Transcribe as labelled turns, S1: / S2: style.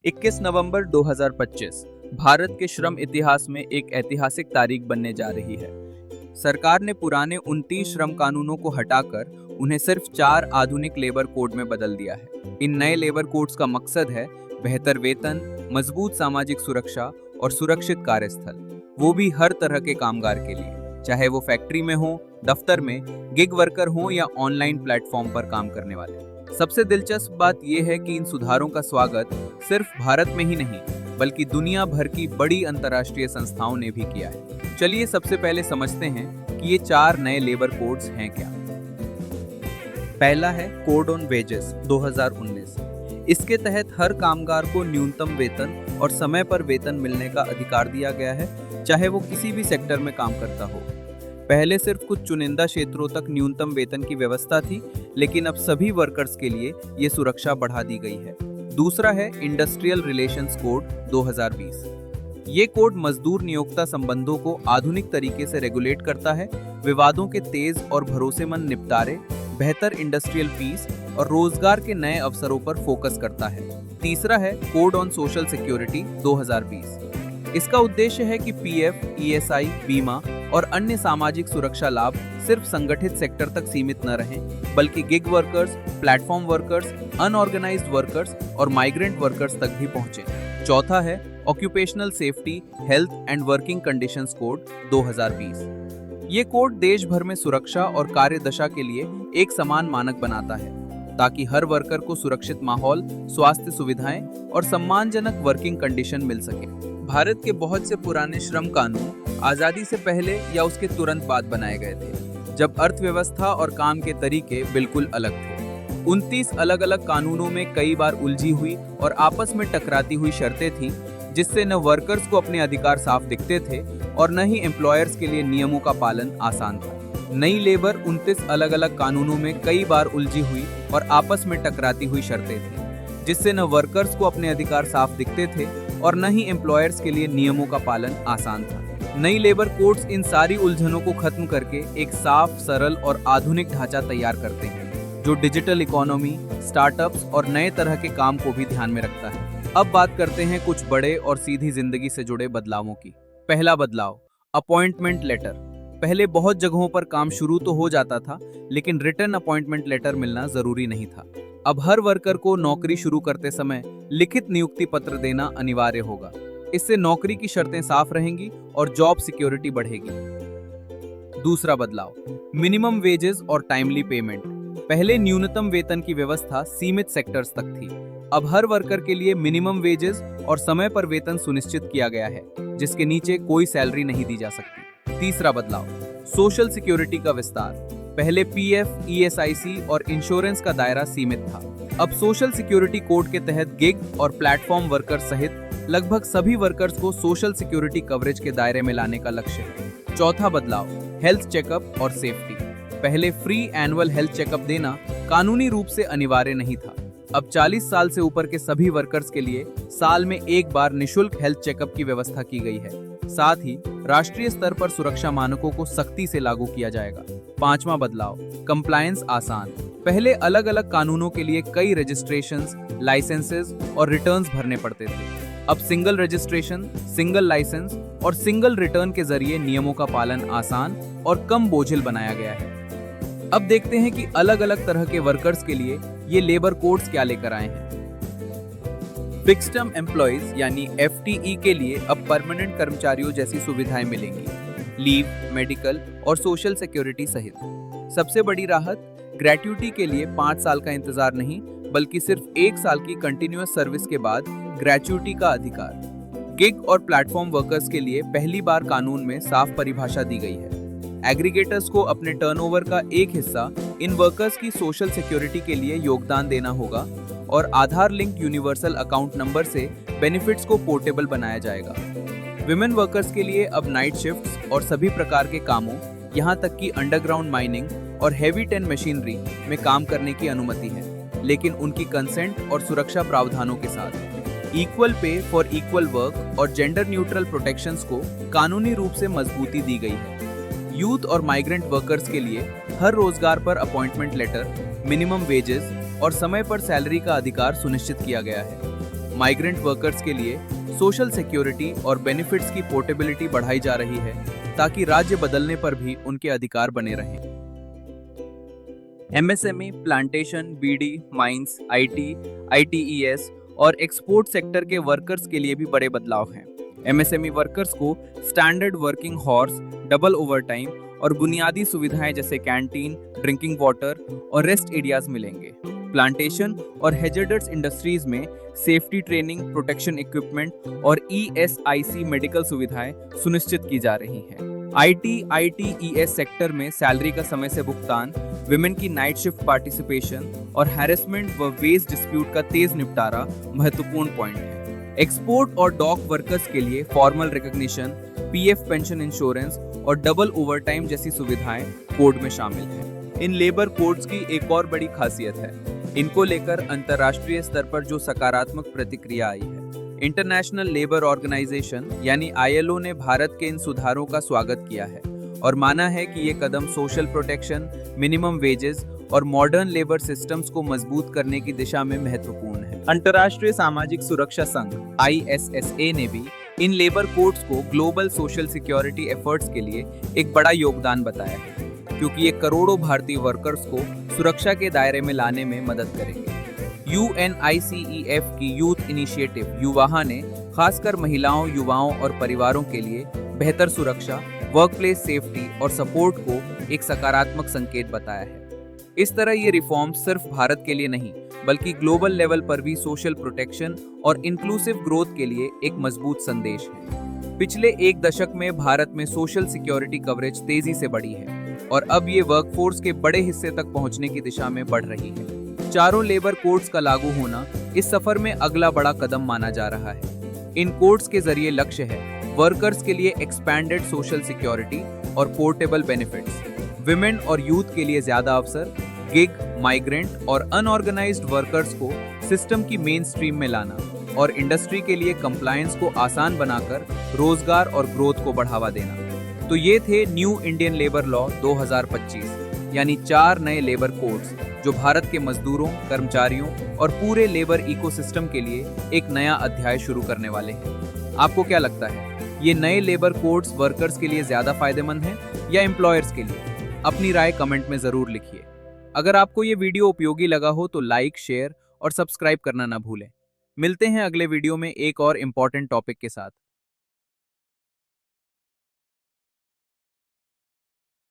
S1: 21 नवंबर 2025 भारत के श्रम इतिहास में एक ऐतिहासिक तारीख बनने जा रही है। सरकार ने पुराने 29 श्रम कानूनों को हटाकर उन्हें सिर्फ 4 आधुनिक लेबर कोड में बदल दिया है। इन नए लेबर कोड्स का मकसद है बेहतर वेतन, मजबूत सामाजिक सुरक्षा और सुरक्षित कार्यस्थल, वो भी हर तरह के कामगार के लिए, चाहे वो फैक्ट्री में हो, दफ्तर में, गिग वर्कर हो या ऑनलाइन प्लेटफॉर्म पर काम करने वाले। सबसे दिलचस्प बात यह है कि इन सुधारों का स्वागत सिर्फ भारत में ही नहीं बल्कि दुनिया भर की बड़ी अंतर्राष्ट्रीय संस्थाओं ने भी किया है। चलिए सबसे पहले समझते हैं कि ये 4 नए लेबर कोड्स हैं क्या। पहला है कोड ऑन वेजेस 2019। इसके तहत हर कामगार को न्यूनतम वेतन और समय पर वेतन मिलने का अधिकार दिया गया है, चाहे वो किसी भी सेक्टर में काम करता हो। पहले सिर्फ कुछ चुनिंदा क्षेत्रों तक न्यूनतम वेतन की व्यवस्था थी, लेकिन अब सभी वर्कर्स के लिए ये सुरक्षा बढ़ा दी गई है। दूसरा है इंडस्ट्रियल रिलेशंस कोड 2020। ये कोड मजदूर नियोक्ता संबंधों को आधुनिक तरीके से रेगुलेट करता है, विवादों के तेज और भरोसेमंद निपटारे, बेहतर इंडस्ट्रियल पीस और रोजगार के नए अवसरों पर फोकस करता है। तीसरा है कोड ऑन सोशल सिक्योरिटी 2020। इसका उद्देश्य है कि पीएफ, ईएसआई, बीमा और अन्य सामाजिक सुरक्षा लाभ सिर्फ संगठित सेक्टर तक सीमित न रहें, बल्कि gig workers, platform workers, unorganised workers और माइग्रेंट वर्कर्स तक भी पहुंचे। चौथा है occupational safety, health and working conditions code 2020। ये कोड देश भर में सुरक्षा और कार्य दशा के लिए एक समान मानक बनाता है, ताकि हर वर्कर को सुरक्षित माहौल, स्वास्थ्य सुविधाएं और सम्मानजनक वर्किंग कंडीशन मिल सके। भारत के बहुत से पुराने श्रम कानून आजादी से पहले या उसके तुरंत बाद बनाए गए थे, जब अर्थव्यवस्था और काम के तरीके बिल्कुल अलग थे। 29 अलग अलग कानूनों में कई बार उलझी हुई और आपस में टकराती हुई शर्तें थीं, जिससे न वर्कर्स को अपने अधिकार साफ दिखते थे और न ही एम्प्लॉयर्स के लिए नियमों का पालन आसान था। नई लेबर 29 अलग अलग कानूनों में कई बार उलझी हुई और आपस में टकराती हुई शर्तें थीं, जिससे न वर्कर्स को अपने अधिकार साफ दिखते थे और न ही एम्प्लॉयर्स के लिए नियमों का पालन आसान था। नई लेबर कोड्स इन सारी उलझनों को खत्म करके एक साफ, सरल और आधुनिक ढांचा तैयार करते हैं, जो डिजिटल इकोनॉमी, स्टार्टअप्स और नए तरह के काम को भी ध्यान में रखता है। अब बात करते हैं कुछ बड़े और सीधी जिंदगी से जुड़े बदलावों की। पहला बदलाव, अपॉइंटमेंट लेटर। पहले बहुत जगहों पर काम शुरू तो हो जाता था, लेकिन रिटर्न अपॉइंटमेंट लेटर मिलना जरूरी नहीं था। अब हर वर्कर को नौकरी शुरू करते समय लिखित नियुक्ति पत्र देना अनिवार्य होगा। इससे नौकरी की शर्तें साफ रहेंगी और जॉब सिक्योरिटी बढ़ेगी। दूसरा बदलाव, मिनिमम वेजेस और टाइमली पेमेंट। पहले न्यूनतम वेतन की व्यवस्था सीमित सेक्टर्स तक थी। अब हर वर्कर के लिए मिनिमम वेजेस और समय पर वेतन सुनिश्चित किया गया है, जिसके नीचे कोई सैलरी नहीं दी जा सकती। तीसरा बदलाव, सोशल सिक्योरिटी का विस्तार। पहले पीएफ, ईएसआईसी और इंश्योरेंस का दायरा सीमित था। अब सोशल सिक्योरिटी कोड के तहत गिग और प्लेटफॉर्म वर्कर्स सहित लगभग सभी वर्कर्स को सोशल सिक्योरिटी कवरेज के दायरे में लाने का लक्ष्य है। चौथा बदलाव, हेल्थ चेकअप और सेफ्टी। पहले फ्री एनुअल हेल्थ चेकअप देना कानूनी रूप से अनिवार्य नहीं था। अब 40 साल से ऊपर के सभी वर्कर्स के लिए साल में एक बार निशुल्क हेल्थ चेकअप की व्यवस्था की गई है। साथ ही राष्ट्रीय स्तर पर सुरक्षा मानकों को सख्ती से लागू किया जाएगा। पांचवा बदलाव, कंप्लायंस आसान। पहले अलग अलग कानूनों के लिए कई रजिस्ट्रेशंस, लाइसेंसेस और रिटर्न्स भरने पड़ते थे। अब सिंगल रजिस्ट्रेशन, सिंगल लाइसेंस और सिंगल रिटर्न के जरिए नियमों का पालन आसान और कम बोझिल बनाया गया है। अब देखते हैं कि अलग अलग तरह के वर्कर्स के लिए ये लेबर कोड्स क्या लेकर आए हैं। फिक्स्ड टर्म एम्प्लॉइज यानी एफटीई के लिए अब परमानेंट कर्मचारियों जैसी सुविधाएं मिलेंगी, लीव, मेडिकल और सोशल सिक्योरिटी सहित। सबसे बड़ी राहत, ग्रेट्युटी के लिए 5 साल का इंतजार नहीं, बल्कि सिर्फ 1 साल की कंटिन्यूअस सर्विस के बाद ग्रेच्युटी का अधिकार। गिग और प्लेटफॉर्म वर्कर्स के लिए पहली बार कानून में साफ परिभाषा दी गई है। एग्रीगेटर्स को अपने टर्नओवर का एक हिस्सा इन वर्कर्स की सोशल सिक्योरिटी के लिए योगदान देना होगा और आधार लिंक यूनिवर्सल अकाउंट नंबर से बेनिफिट्स को पोर्टेबल बनाया जाएगा। विमेन वर्कर्स के लिए अब नाइट शिफ्ट्स और सभी प्रकार के कामों, यहाँ तक कि अंडरग्राउंड माइनिंग और हेवी टेन मशीनरी में काम करने की अनुमति है, लेकिन उनकी कंसेंट और सुरक्षा प्रावधानों के साथ। Equal pay for equal work और जेंडर न्यूट्रल प्रोटेक्शंस को कानूनी रूप से मजबूती दी गई है। यूथ और माइग्रेंट वर्कर्स के लिए हर रोजगार पर अपॉइंटमेंट लेटर, मिनिमम वेजेस और समय पर सैलरी का अधिकार सुनिश्चित किया गया है। माइग्रेंट वर्कर्स के लिए सोशल सिक्योरिटी और बेनिफिट्स की पोर्टेबिलिटी बढ़ाई जा रही है ताकि राज्य बदलने पर भी उनके अधिकार बने रहें। MSME, plantation, beedi, mines, IT, ITES और एक्सपोर्ट सेक्टर के वर्कर्स के लिए भी बड़े बदलाव हैं। एमएसएमई वर्कर्स को standard working hours, double overtime और बुनियादी सुविधाएं जैसे कैंटीन, ड्रिंकिंग वाटर और रेस्ट एरियाज मिलेंगे। प्लांटेशन और हैजर्डस इंडस्ट्रीज में सेफ्टी ट्रेनिंग, प्रोटेक्शन इक्विपमेंट और ईएसआईसी मेडिकल सुविधाएं सुनिश्चित की जा रही हैं। आईटीईएस सेक्टर में सैलरी का समय से भुगतान, विमेन की नाइट शिफ्ट पार्टिसिपेशन और हैरेसमेंट व वेज डिस्प्यूट का तेज निपटारा महत्वपूर्ण पॉइंट है। एक्सपोर्ट और डॉक वर्कर्स के लिए formal recognition, PF pension insurance और डबल ओवरटाइम जैसी सुविधाएं कोड में शामिल हैं। इन लेबर कोड्स की एक और बड़ी खासियत है, इनको लेकर अंतर्राष्ट्रीय स्तर पर जो सकारात्मक प्रतिक्रिया आई है। इंटरनेशनल लेबर ऑर्गेनाइजेशन यानी आईएलओ ने भारत के इन सुधारों का स्वागत किया है और माना है कि ये कदम सोशल प्रोटेक्शन, मिनिमम वेजेस और मॉडर्न लेबर सिस्टम्स को मजबूत करने की दिशा में महत्वपूर्ण है। अंतर्राष्ट्रीय सामाजिक सुरक्षा संघ ISSA ने भी इन लेबर कोड्स को ग्लोबल सोशल सिक्योरिटी एफर्ट्स के लिए एक बड़ा योगदान बताया है, क्योंकि ये करोड़ों भारतीय वर्कर्स को सुरक्षा के दायरे में लाने में मदद करेंगे। UNICEF की यूथ इनिशिएटिव युवाहा ने खासकर महिलाओं, युवाओं और परिवारों के लिए बेहतर सुरक्षा, वर्कप्लेस सेफ्टी और सपोर्ट को एक सकारात्मक संकेत बताया है। इस तरह ये रिफॉर्म सिर्फ भारत के लिए नहीं बल्कि ग्लोबल लेवल पर भी सोशल प्रोटेक्शन और इंक्लूसिव ग्रोथ के लिए एक मजबूत संदेश है। पिछले एक दशक में भारत में सोशल सिक्योरिटी कवरेज तेजी से बढ़ी है और अब ये वर्कफोर्स के बड़े हिस्से तक पहुंचने की दिशा में बढ़ रही है। चारों लेबर कोड्स का लागू होना इस सफर में अगला बड़ा कदम माना जा रहा है। इन कोड्स के जरिए लक्ष्य है वर्कर्स के लिए एक्सपैंडेड सोशल सिक्योरिटी और पोर्टेबल बेनिफिट्स, विमेन और यूथ के लिए ज्यादा अवसर, गिग, माइग्रेंट और अनऑर्गेनाइज्ड वर्कर्स को सिस्टम की मेन स्ट्रीम में लाना और इंडस्ट्री के लिए कंप्लायंस को आसान बनाकर रोजगार और ग्रोथ को बढ़ावा देना। तो ये थे न्यू इंडियन लेबर लॉ 2025, यानी 4 नए लेबर कोड्स जो भारत के मजदूरों, कर्मचारियों और पूरे लेबर इकोसिस्टम के लिए एक नया अध्याय शुरू करने वाले हैं। आपको क्या लगता है, ये नए लेबर कोड्स वर्कर्स के लिए ज्यादा फायदेमंद हैं या एम्प्लॉयर्स के लिए? अपनी राय कमेंट में जरूर लिखिए। अगर आपको ये वीडियो उपयोगी लगा हो तो लाइक, शेयर और सब्सक्राइब करना ना भूलें। मिलते हैं अगले वीडियो में एक और इम्पोर्टेंट टॉपिक के साथ।